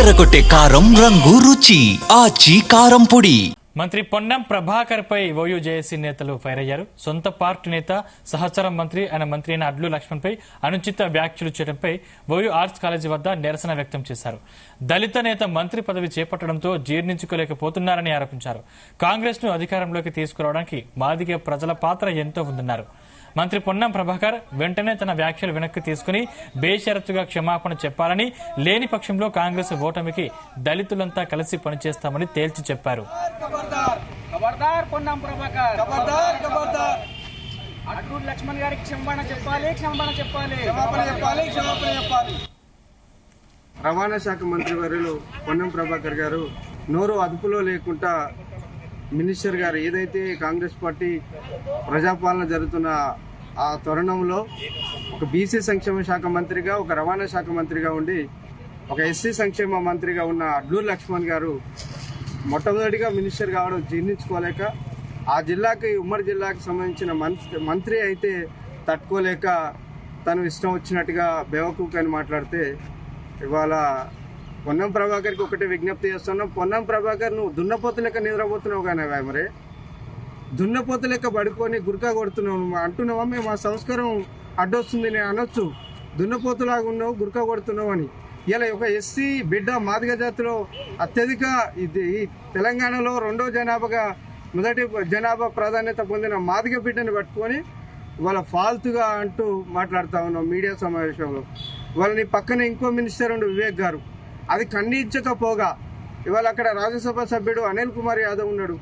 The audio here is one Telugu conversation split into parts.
ఎర్రగొట్టే కారం రంగు రుచి ఆచి కారం పొడి. మంత్రి పొన్నం ప్రభాకర్ పై ఓయూజేఏసీ నేతలు ఫైర్ అయ్యారు. సొంత పార్టీ నేత సహచర మంత్రి అయిన అడ్లు లక్ష్మణ్ పై అనుచిత వ్యాఖ్యలు చేయడంపై ఓయూ ఆర్ట్స్ కాలేజీ వద్ద నిరసన వ్యక్తం చేశారు. దళిత నేత మంత్రి పదవి చేపట్టడంతో జీర్ణించుకోలేకపోతున్నారని ఆరోపించారు. కాంగ్రెస్ ను అధికారంలోకి తీసుకురావడానికి మాదిగ ప్రజల పాత్ర ఎంతో ఉందన్నారు. మంత్రి పొన్నం ప్రభాకర్ వెంటనే తన వ్యాఖ్యలు వెనక్కి తీసుకుని బేషరతుగా క్షమాపణ చెప్పాలని, లేని పక్షంలో కాంగ్రెస్ ఓటమికి దళితులంతా కలిసి పనిచేస్తామని తేల్చి చెప్పారు. రవాణా శాఖ మంత్రి వర్యులు పొన్నం ప్రభాకర్ గారు నోరు అదుపులో లేకుండా మినిస్టర్ గారు ఏదైతే కాంగ్రెస్ పార్టీ ప్రజాపాలన జరుగుతున్న ఆ తరుణంలో ఒక బీసీ సంక్షేమ శాఖ మంత్రిగా, ఒక రవాణా శాఖ మంత్రిగా ఉండి, ఒక ఎస్సీ సంక్షేమ మంత్రిగా ఉన్న అడ్లూరు లక్ష్మణ్ గారు మొట్టమొదటిగా మినిస్టర్ కావడం జీర్ణించుకోలేక, ఆ జిల్లాకి ఉమ్మడి జిల్లాకి సంబంధించిన మంత్రి అయితే తట్టుకోలేక తను ఇష్టం వచ్చినట్టుగా బేవకూక్ అని మాట్లాడితే, ఇవాళ పొన్నం ప్రభాకర్కి ఒకటే విజ్ఞప్తి చేస్తున్నాం. పొన్నం ప్రభాకర్, నువ్వు దున్నపోతు లెక్క నిద్రపోతున్నావు కానీ మరి దున్నపోతు లెక్క పడుకొని గురకా కొడుతున్నావు అంటున్నావా? మేము ఆ సంస్కారం అడ్డొస్తుంది నేను అనొచ్చు. దున్నపోతులాగా ఉన్నావు, గురకా కొడుతున్నావు అని. ఇలా ఒక ఎస్సీ బిడ్డ మాదిగ జాతిలో అత్యధిక ఈ తెలంగాణలో రెండో జనాభాగా మొదటి జనాభా ప్రాధాన్యత పొందిన మాదిగ బిడ్డని పట్టుకొని ఇవాళ ఫాల్తుగా అంటూ మాట్లాడుతూ ఉన్నావు మీడియా సమావేశంలో. ఇవాళ నీ పక్కన ఇంకో మినిస్టర్ ఉండు వివేక్ గారు, అది ఖండించకపోగా ఇవాళ అక్కడ రాజ్యసభ సభ్యుడు అనిల్ కుమార్ యాదవ్ ఉన్నాడు,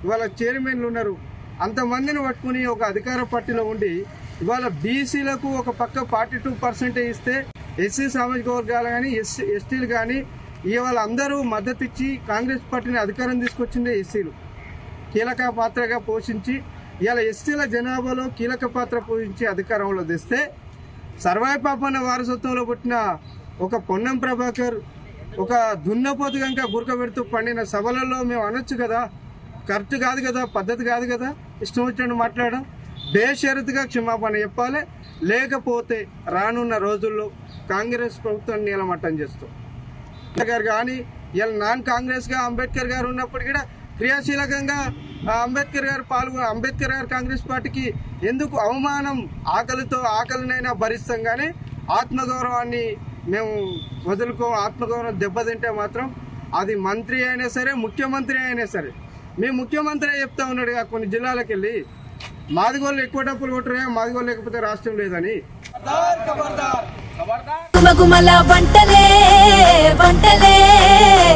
ఇవాళ చైర్మన్లు ఉన్నారు. అంతమందిని పట్టుకుని ఒక అధికార పార్టీలో ఉండి ఇవాళ బీసీలకు ఒక పక్క 42% ఇస్తే, ఎస్సీ సామాజిక వర్గాలు కానీ ఎస్టీలు కానీ ఇవాళ అందరూ మద్దతు ఇచ్చి కాంగ్రెస్ పార్టీని అధికారం తీసుకొచ్చిందే ఎస్సీలు కీలక పాత్రగా పోషించి, ఇవాళ ఎస్టీల జనాభాలో కీలక పాత్ర పోషించి అధికారంలో తెస్తే, సర్వాయి పాపన్న వారసత్వంలో పుట్టిన ఒక పొన్నం ప్రభాకర్ ఒక దున్నపోతు కనుక గురక పెడుతూ పండిన సభలలో మేము అనొచ్చు కదా, కరెక్ట్ కాదు కదా, పద్ధతి కాదు కదా, ఇష్టం వచ్చినట్టు మాట్లాడడం. బేషరతుగా క్షమాపణ చెప్పాలి, లేకపోతే రానున్న రోజుల్లో కాంగ్రెస్ ప్రభుత్వాన్ని నీలమట్టం చేస్తాం. గారు కానీ ఇలా నాన్ కాంగ్రెస్ గా అంబేద్కర్ గారు ఉన్నప్పుడు కూడా క్రియాశీలకంగా అంబేద్కర్ గారు కాంగ్రెస్ పార్టీకి ఎందుకు అవమానం, ఆకలినైనా భరిస్తాం కానీ ఆత్మగౌరవాన్ని మేము ఆత్మగౌరవం దెబ్బతింటే మాత్రం అది మంత్రి అయినా సరే, ముఖ్యమంత్రి అయినా సరే. మీ ముఖ్యమంత్రి చెప్తా ఉన్నాడుగా కొన్ని జిల్లాలకు వెళ్ళి, మాదిగోళ్ళు ఎక్కువ డబ్బులు కొట్టరా, మాదిగోళ్ళు లేకపోతే రాష్ట్రం లేదని.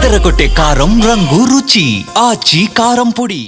ఎర్రగొట్టే కారం రంగు రుచి ఆచి కారం పొడి.